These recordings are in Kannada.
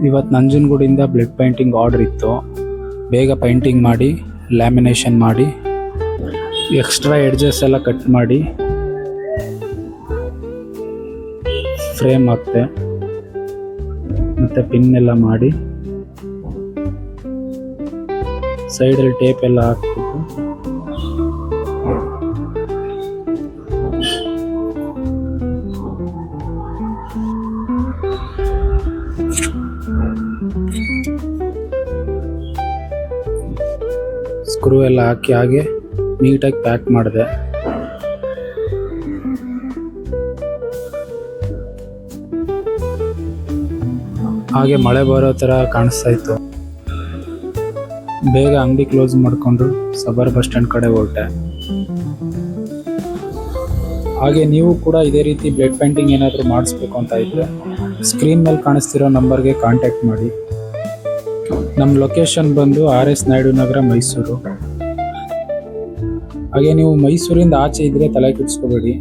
ಇವತ್ತು ನಂಜನಗೂಡಿಂದ ಬ್ಲಡ್ ಪೇಂಟಿಂಗ್ ಆರ್ಡರ್ ಇತ್ತು. ಬೇಗ ಪೇಂಟಿಂಗ್ ಮಾಡಿ ಲ್ಯಾಮಿನೇಷನ್ ಮಾಡಿ ಎಕ್ಸ್ಟ್ರಾ ಎಡ್ಜಸ್ ಎಲ್ಲ ಕಟ್ ಮಾಡಿ ಫ್ರೇಮ್ ಹಾಕ್ತೆ ಮತ್ತು ಪಿನ್ ಎಲ್ಲ ಮಾಡಿ ಸೈಡಲ್ಲಿ ಟೇಪ್ ಎಲ್ಲ ಹಾಕ್ಬಿಟ್ಟು ಸ್ಕ್ರೂ ಎಲ್ಲ ಹಾಕಿ ಹಾಗೆ ನೀಟಾಗಿ ಪ್ಯಾಕ್ ಮಾಡಿದೆ. ಹಾಗೆ ಮಳೆ ಬರೋ ಥರ ಕಾಣಿಸ್ತಾ ಇತ್ತು. ಬೇಗ ಅಂಗಡಿ ಕ್ಲೋಸ್ ಮಾಡಿಕೊಂಡು ಸಬರ್ ಬಸ್ ಸ್ಟ್ಯಾಂಡ್ ಕಡೆ ಹೊರಟೆ. ಹಾಗೆ ನೀವು ಕೂಡ ಇದೇ ರೀತಿ ಬ್ಲಡ್ ಪೇಂಟಿಂಗ್ ಏನಾದರೂ ಮಾಡಿಸ್ಬೇಕು ಅಂತ ಇದ್ದರೆ ಸ್ಕ್ರೀನ್ ಮೇಲೆ ಕಾಣಿಸ್ತಿರೋ ನಂಬರ್ಗೆ ಕಾಂಟ್ಯಾಕ್ಟ್ ಮಾಡಿ. ನಮ್ಮ ಲೊಕೇಶನ್ ಬಂದು RS ನಾಯ್ಡು ನಗರ, ಮೈಸೂರು. ಹಾಗೆ ನೀವು ಮೈಸೂರಿಂದ ಆಚೆ ಇದ್ದರೆ ತಲೆ ಕೆಡಿಸ್ಕೋಬೇಡಿ.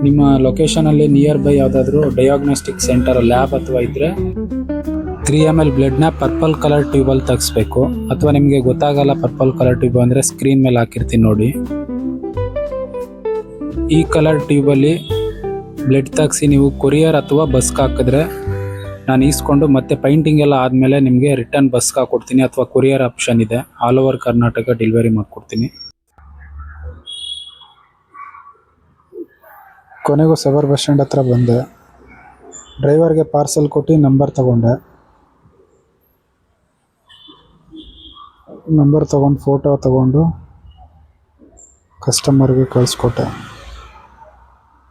ನಿಮ್ಮ ಲೊಕೇಶನಲ್ಲಿ ನಿಯರ್ ಬೈ ಯಾವುದಾದ್ರೂ ಡಯಾಗ್ನೋಸ್ಟಿಕ್ ಸೆಂಟರ್ ಲ್ಯಾಬ್ ಅಥವಾ ಇದ್ದರೆ 3 ml ಬ್ಲಡ್ನ ಪರ್ಪಲ್ ಕಲರ್ ಟ್ಯೂಬಲ್ಲಿ ತೆಗಿಸ್ಬೇಕು. ಅಥವಾ ನಿಮಗೆ ಗೊತ್ತಾಗಲ್ಲ ಪರ್ಪಲ್ ಕಲರ್ ಟ್ಯೂಬ್ ಅಂದರೆ ಸ್ಕ್ರೀನ್ ಮೇಲೆ ಹಾಕಿರ್ತೀನಿ ನೋಡಿ. ಈ ಕಲರ್ ಟ್ಯೂಬಲ್ಲಿ ಬ್ಲಡ್ ತೆಗಿಸಿ ನೀವು ಕೊರಿಯರ್ ಅಥವಾ ಬಸ್ಗೆ ಹಾಕಿದ್ರೆ ನಾನು ಈಸ್ಕೊಂಡು ಮತ್ತೆ ಪೈಂಟಿಂಗ್ ಎಲ್ಲ ಆದಮೇಲೆ ನಿಮಗೆ ರಿಟರ್ನ್ ಬಸ್ಗೆ ಹಾಕ್ಕೊಡ್ತೀನಿ. ಅಥವಾ ಕೊರಿಯರ್ ಆಪ್ಷನ್ ಇದೆ, ಆಲ್ ಓವರ್ ಕರ್ನಾಟಕ ಡೆಲಿವರಿ ಮಾಡಿಕೊಡ್ತೀನಿ. ಕೊನೆಗೂ ಸಬರ್ ಬಸ್ ಸ್ಟ್ಯಾಂಡ್ ಹತ್ರ ಬಂದೆ. ಡ್ರೈವರ್ಗೆ ಪಾರ್ಸಲ್ ಕೊಟ್ಟು ನಂಬರ್ ತೊಗೊಂಡು ಫೋಟೋ ತೊಗೊಂಡು ಕಸ್ಟಮರ್ಗೆ ಕಳಿಸ್ಕೊಟ್ಟೆ.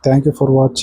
Thank you for watching.